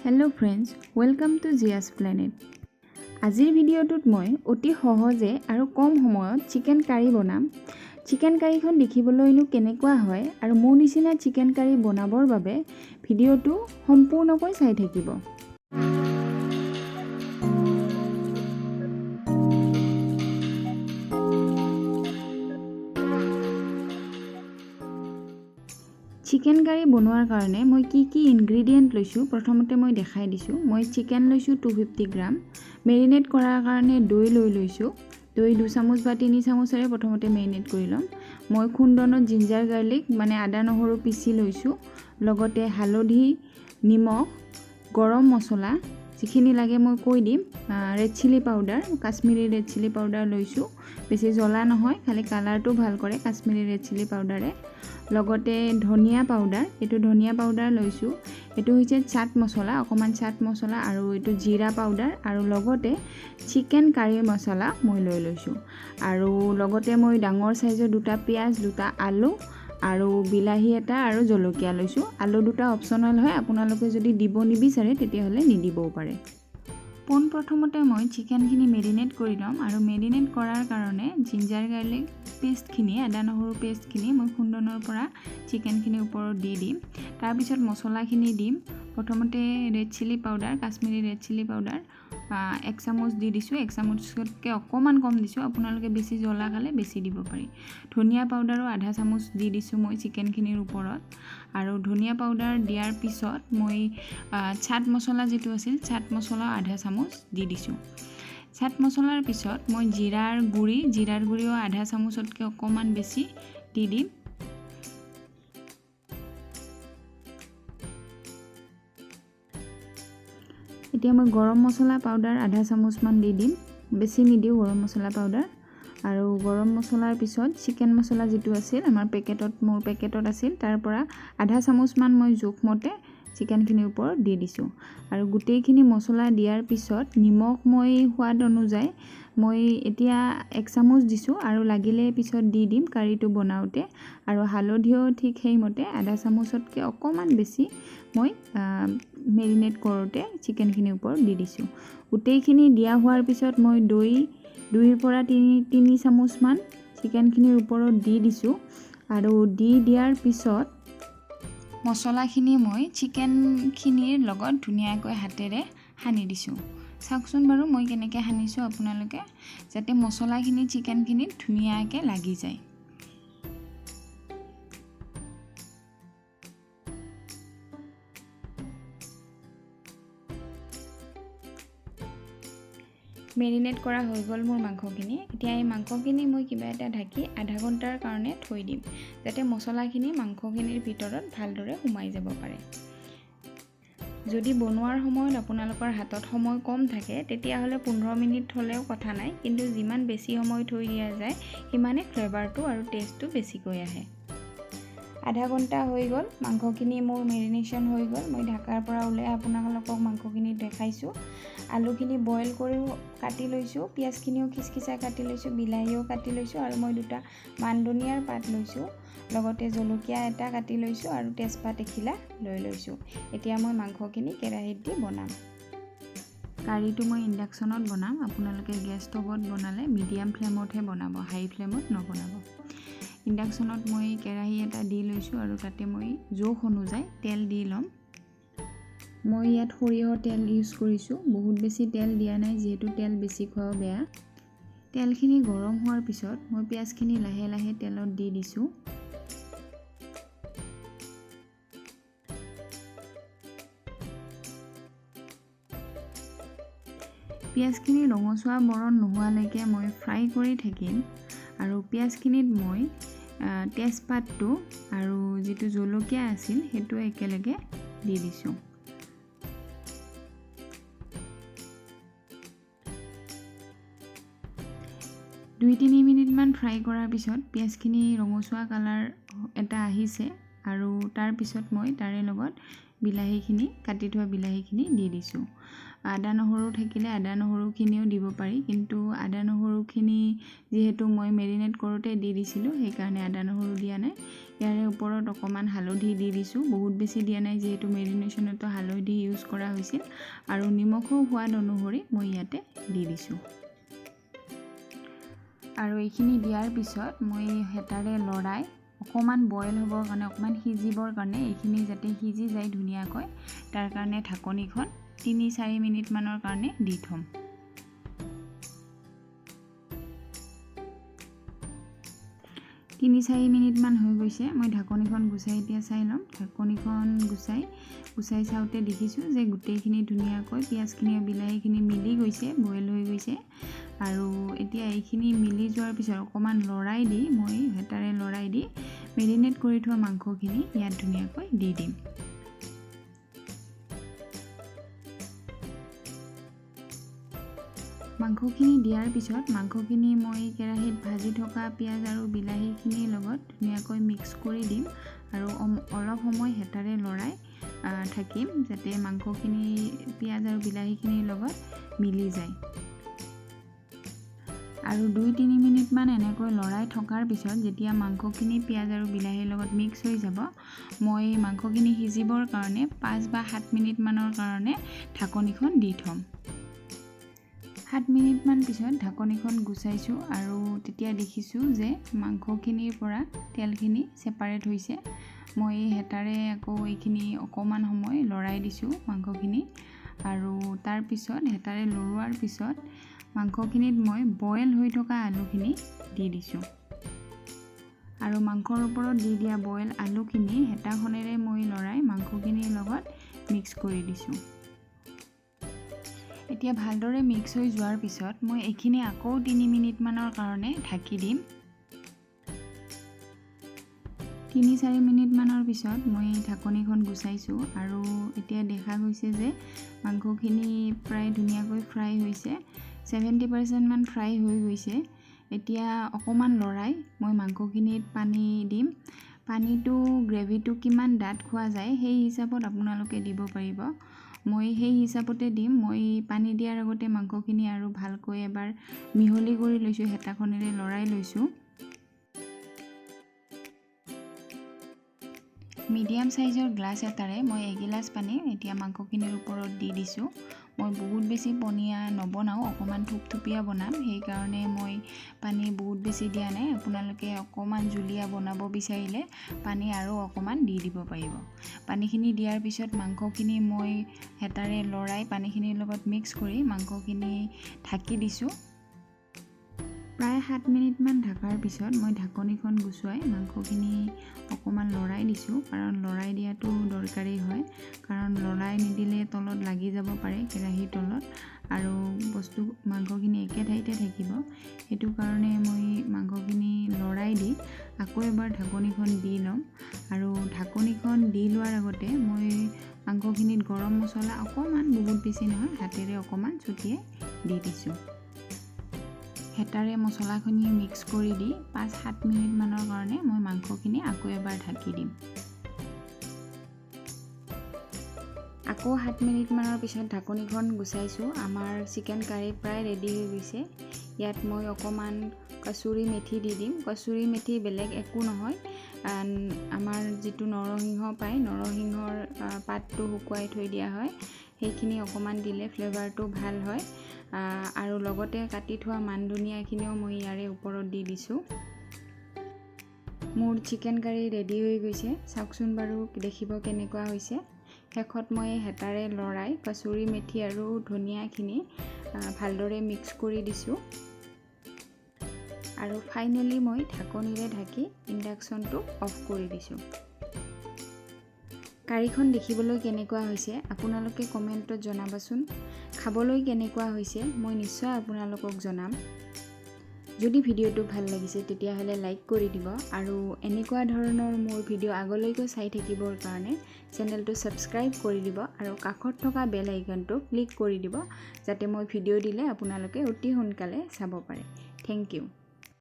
Hello friends, welcome to Zia's Planet. আজিৰ ভিডিঅ'টোত মই অতি সহজে আৰু কম সময়ত চিকেন কাৰী বনাম। চিকেন কাৰীখন দেখিবলৈনো কেনেকুৱা হয় আৰু মোৰ নিচিনা চিকেন কাৰী বনাবৰ বাবে ভিডিঅ'টো সম্পূৰ্ণকৈ চাই থাকিব। চিকেন কাৰী বনোৱাৰ কাৰণে মই কি ইনগ্ৰেডিয়েন্ট লৈছোঁ প্ৰথমতে মই দেখাই দিছোঁ। মই চিকেন লৈছোঁ 250 গ্ৰাম, মেৰিনেট কৰাৰ কাৰণে দৈ লৈছোঁ। দৈ 2 চামুচ বা 3 চামুচেৰে প্ৰথমতে মেৰিনেট কৰি ল'ম। মই খুন্দনত জিঞ্জাৰ গাৰ্লিক মানে আদা নহৰু পিচি লৈছোঁ, লগতে হালধি, নিমখ, গৰম মছলা যিখিনি লাগে মই কৈ দিম। Red chilli powder, Kashmiri red chilli powder লৈছোঁ। বেছি জ্বলা নহয়, খালি কালাৰটো ভাল কৰে কাশ্মীৰী ৰেড চিলি পাউডাৰে। লগতে ধনিয়া পাউডাৰ, এইটো ধনিয়া পাউডাৰ লৈছোঁ। এইটো হৈছে চাট মছলা, অকণমান চাট মছলা, আৰু এইটো জিৰা পাউডাৰ, আৰু লগতে চিকেন কাৰী মছলা মই লৈছোঁ। আৰু লগতে মই ডাঙৰ সাইজৰ 2টা পিঁয়াজ, 2টা আলু আৰু বিলাহী এটা আৰু জলকীয়া লৈছোঁ। আলু 2টা অপশ্যনেল হয়, আপোনালোকে যদি দিব নিবিচাৰে তেতিয়াহ'লে নিদিবও পাৰে। পোনপ্ৰথমতে মই চিকেনখিনি মেৰিনেট কৰি ল'ম, আৰু মেৰিনেট কৰাৰ কাৰণে জিঞ্জাৰ গাৰ্লিক পেষ্টখিনি, আদা নহৰু পেষ্টখিনি মই খুন্দনৰ পৰা চিকেনখিনিৰ ওপৰত দি দিম। তাৰপিছত মছলাখিনি দিম। প্ৰথমতে red chilli powder, Kashmiri red chilli powder 1 চামুচ দি দিছোঁ। 1 চামুচতকৈ অকণমান কম দিছোঁ, আপোনালোকে বেছি জ্বলা খালে বেছি দিব পাৰি। ধনিয়া পাউডাৰো আধা চামুচ দি দিছোঁ মই চিকেনখিনিৰ ওপৰত। আৰু ধনিয়া পাউডাৰ দিয়াৰ পিছত মই চাট মছলা যিটো আছিল, চাট মছলা আধা চামুচ দি দিছোঁ। চাট মছলাৰ পিছত মই জিৰাৰ গুড়িও আধা চামুচতকৈ অকণমান বেছি দি দিম। এতিয়া মই গৰম মছলা পাউডাৰ আধা চামুচমান দি দিম, বেছি নিদিওঁ গৰম মছলা পাউডাৰ। আৰু গৰম মছলাৰ পিছত চিকেন মছলা যিটো আছিল আমাৰ মোৰ পেকেটত আছিল, তাৰ পৰা আধা চামুচমান মই জোখমতে চিকেনখিনিৰ ওপৰত দি দিছোঁ। আৰু গোটেইখিনি মছলা দিয়াৰ পিছত নিমখ মই সোৱাদ অনুযায়ী মই এতিয়া 1 চামুচ দিছোঁ, আৰু লাগিলে পিছত দি দিম কাৰীটো বনাওঁতে। আৰু হালধিও ঠিক সেইমতে আধা চামুচতকৈ অকণমান বেছি মই মেৰিনেট কৰোঁতে চিকেনখিনিৰ ওপৰত দি দিছোঁ। গোটেইখিনি দিয়া হোৱাৰ পিছত মই দৈ 2ৰ পৰা 3 চামুচমান চিকেনখিনিৰ ওপৰত দি দিছোঁ। আৰু দিয়াৰ পিছত মছলাখিনি মই চিকেনখিনিৰ লগত ধুনীয়াকৈ হাতেৰে সানি দিছোঁ। চাওকচোন বাৰু মই কেনেকৈ সানিছোঁ, আপোনালোকে যাতে মছলাখিনি চিকেনখিনিত ধুনীয়াকৈ লাগি যায়। মেৰিনেট কৰা হৈ গ'ল মোৰ মাংসখিনি। এতিয়া এই মাংসখিনি মই কিবা এটা ঢাকি আধা ঘণ্টাৰ কাৰণে থৈ দিম, যাতে মছলাখিনি মাংসখিনিৰ ভিতৰত ভালদৰে সোমাই যাব পাৰে। যদি বনোৱাৰ সময়ত আপোনালোকৰ হাতত সময় কম থাকে তেতিয়াহ'লে 15 মিনিট থ'লেও কথা নাই, কিন্তু যিমান বেছি সময় থৈ দিয়া যায় সিমানে ফ্লেভাৰটো আৰু টেষ্টটো বেছিকৈ আহে। আধা ঘণ্টা হৈ গ'ল, মাংসখিনি মোৰ মেৰিনেশ্যন হৈ গ'ল। মই ঢাকাৰ পৰা ওলাই আপোনালোকক মাংসখিনি দেখাইছোঁ। আলুখিনি বইল কৰিও কাটি লৈছোঁ, পিঁয়াজখিনিও খিচখিচাই কাটি লৈছোঁ, বিলাহীও কাটি লৈছোঁ, আৰু মই 2টা মান ধনিয়াৰ পাত লৈছোঁ, লগতে জলকীয়া এটা কাটি লৈছোঁ, আৰু তেজপাত এখিলা লৈছোঁ। এতিয়া মই মাংসখিনি কেৰাহীত দি বনাম। কাৰীটো মই ইণ্ডাকশ্যনত বনাম, আপোনালোকে গেছ ষ্টভত বনালে মিডিয়াম ফ্লেমতহে বনাব, হাই ফ্লেমত নবনাব। ইণ্ডাকশ্যনত মই কেৰাহী এটা দি লৈছোঁ, আৰু তাতে মই জোখ অনুযায়ী তেল দি ল'ম। মই ইয়াত সৰিয়হৰ তেল ইউজ কৰিছোঁ, বহুত বেছি তেল দিয়া নাই যিহেতু তেল বেছি খোৱাও বেয়া। তেলখিনি গৰম হোৱাৰ পিছত মই পিঁয়াজখিনি লাহে লাহে তেলত দি দিছোঁ। পিঁয়াজখিনি ৰঙচুৱা বৰণ নোহোৱালৈকে মই ফ্ৰাই কৰি থাকিম। আৰু পিঁয়াজখিনিত মই তেজপাতটো আৰু যিটো জলকীয়া আছিল সেইটো একেলগে দি দিছোঁ। দুই 3 মিনিটমান ফ্ৰাই কৰাৰ পিছত পিঁয়াজখিনি ৰঙচুৱা কালাৰ এটা আহিছে, আৰু তাৰপিছত মই তাৰে লগত বিলাহীখিনি কাটি থোৱা বিলাহীখিনি দি দিছোঁ। আদা নহৰু থাকিলে আদা নহৰুখিনিও দিব পাৰি, কিন্তু আদা নহৰুখিনি যিহেতু মই মেৰিনেট কৰোঁতে দি দিছিলোঁ সেইকাৰণে আদা নহৰু দিয়া নাই। ইয়াৰে ওপৰত অকণমান হালধি দি দিছোঁ, বহুত বেছি দিয়া নাই যিহেতু মেৰিনেশ্যনতো হালধি ইউজ কৰা হৈছিল, আৰু নিমখো সোৱাদ অনুসৰি মই ইয়াতে দি দিছোঁ। আৰু এইখিনি দিয়াৰ পিছত মই হেতাৰে লৰাই অকণমান বইল হ'বৰ কাৰণে, অকণমান সিজিবৰ কাৰণে, এইখিনি যাতে সিজি যায় ধুনীয়াকৈ, তাৰ কাৰণে ঢাকনিখন 3-4 মিনিটমানৰ কাৰণে দি থ'ম। তিনি 4 মিনিটমান হৈ গৈছে। মই ঢাকনিখন গুচাই এতিয়া চাই ল'ম। ঢাকনিখন গুচাই চাওঁতে দেখিছোঁ যে গোটেইখিনি ধুনীয়াকৈ পিঁয়াজখিনি আৰু বিলাহীখিনি মিলি গৈছে, বইল হৈ গৈছে। আৰু এতিয়া এইখিনি মিলি যোৱাৰ পিছত অকণমান লৰাই দি, মই হেতাৰে লৰাই দি মেৰিনেট কৰি থোৱা মাংসখিনি ইয়াত ধুনীয়াকৈ দি দিম। মাংসখিনি দিয়াৰ পিছত মাংসখিনি মই কেৰাহীত ভাজি থকা পিঁয়াজ আৰু বিলাহীখিনিৰ লগত ধুনীয়াকৈ মিক্স কৰি দিম, আৰু অলপ সময় হেতাৰে লৰাই থাকিম যাতে মাংসখিনি পিঁয়াজ আৰু বিলাহীখিনিৰ লগত মিলি যায়। আৰু 2-3 মিনিটমান এনেকৈ লৰাই থকাৰ পিছত যেতিয়া মাংসখিনি পিঁয়াজ আৰু বিলাহীৰ লগত মিক্স হৈ যাব, মই মাংসখিনি সিজিবৰ কাৰণে 5 বা 7 মিনিটমানৰ কাৰণে ঢাকনিখন দি থ'ম। 7 মিনিটমান পিছত ঢাকনিখন গুচাইছোঁ, আৰু তেতিয়া দেখিছোঁ যে মাংসখিনিৰ পৰা তেলখিনি ছেপাৰেট হৈছে। মই হেতাৰে আকৌ এইখিনি অকণমান সময় লৰাই দিছোঁ মাংসখিনি, আৰু তাৰপিছত হেতাৰে লৰোৱাৰ পিছত মাংসখিনিত মই বইল হৈ থকা আলুখিনি দি দিছোঁ। আৰু মাংসৰ ওপৰত দি দিয়া বইল আলুখিনি হেতাখনেৰে মই লৰাই মাংসখিনিৰ লগত মিক্স কৰি দিছোঁ। এতিয়া ভালদৰে মিক্স হৈ যোৱাৰ পিছত মই এইখিনি আকৌ 3 মিনিটমানৰ কাৰণে ঢাকি দিম। 3-4 মিনিটমানৰ পিছত মই ঢাকনিখন গুচাইছোঁ, আৰু এতিয়া দেখা গৈছে যে মাংসখিনি প্ৰায় ধুনীয়াকৈ ফ্ৰাই হৈছে, 70% মান ফ্ৰাই হৈ গৈছে। এতিয়া অকণমান লৰাই মই মাংসখিনিত পানী দিম। পানীটো গ্ৰেভিটো কিমান ডাঠ খোৱা যায় সেই হিচাপত আপোনালোকে দিব পাৰিব। মই সেই হিচাপতে দিম। মই পানী দিয়াৰ আগতে মাংসখিনি আৰু ভালকৈ এবাৰ মিহলি কৰি লৈছোঁ, হেতাখনেৰে লৰাই লৈছোঁ। মিডিয়াম সাইজৰ গ্লাছ এটাৰে মই এগিলাচ পানী এতিয়া মাংসখিনিৰ ওপৰত দি দিছোঁ। মই বহুত বেছি পনীয়া নবনাওঁ, অকণমান থুপথুপীয়া বনাম, সেইকাৰণে মই পানী বহুত বেছি দিয়া নাই। আপোনালোকে অকণমান জুলীয়া বনাব বিচাৰিলে পানী আৰু অকণমান দি দিব পাৰিব। পানীখিনি দিয়াৰ পিছত মাংসখিনি মই হেতাৰে লৰাই পানীখিনিৰ লগত মিক্স কৰি মাংসখিনি ঢাকি দিছোঁ। প্ৰায় 7 মিনিটমান ঢাকাৰ পিছত মই ঢাকনিখন গুচুৱাই মাংসখিনি অকণমান লৰাই দিছোঁ, কাৰণ লৰাই দিয়াটো দৰকাৰী হয়, কাৰণ লৰাই নিদিলে তলত লাগি যাব পাৰে কেৰাহীৰ তলত, আৰু মাংসখিনি একে ঠাইতে থাকিব। সেইটো কাৰণে মই মাংসখিনি লৰাই দি আকৌ এবাৰ ঢাকনিখন দি ল'ম। আৰু ঢাকনিখন দি লোৱাৰ আগতে মই মাংসখিনিত গৰম মছলা অকণমান, বহুত বেছি নহয়, হাতেৰে অকণমান ছটিয়াই দি দিছোঁ। হেতাৰে মছলাখিনি মিক্স কৰি দি 5-7 মিনিটমানৰ কাৰণে মই মাংসখিনি আকৌ এবাৰ ঢাকি দিম। আকৌ 7 মিনিটমানৰ পিছত ঢাকনিখন গুচাইছোঁ। আমাৰ চিকেন কাৰী প্ৰায় ৰেডি হৈ গৈছে। ইয়াত মই অকণমান কচুৰি মেথি দি দিম। কচুৰি মেথি বেলেগ একো নহয়, আমাৰ যিটো নৰসিংহ পায়, নৰসিংহৰ পাতটো শুকুৱাই থৈ দিয়া হয়, সেইখিনি অকণমান দিলে ফ্লেভাৰটো ভাল হয়। আৰু লগতে কাটি থোৱা মান ধনিয়াখিনিও মই ইয়াৰে ওপৰত দি দিছোঁ। মোৰ চিকেন কাৰী ৰেডি হৈ গৈছে। চাওকচোন বাৰু দেখিব কেনেকুৱা হৈছে। শেষত মই হেতাৰে লৰাই কচুৰি মেথি আৰু ধনিয়াখিনি ভালদৰে মিক্স কৰি দিছোঁ। আৰু ফাইনেলি মই ঢাকনিৰে ঢাকি ইণ্ডাকশ্যনটো অফ কৰি দিছোঁ। কাৰীখন দেখিবলৈ কেনেকুৱা হৈছে আপোনালোকে কমেণ্টত জনাবচোন। খাবলৈ কেনেকুৱা হৈছে মই নিশ্চয় আপোনালোকক জনাম। যদি ভিডিঅ'টো ভাল লাগিছে তেতিয়াহ'লে লাইক কৰি দিব, আৰু এনেকুৱা ধৰণৰ মোৰ ভিডিঅ' আগলৈকৈ চাই থাকিবৰ কাৰণে চেনেলটো ছাবস্ক্ৰাইব কৰি দিব, আৰু কাষত থকা বেল আইকনটো ক্লিক কৰি দিব, যাতে মই ভিডিঅ' দিলে আপোনালোকে অতি সোনকালে চাব পাৰে। Thank U.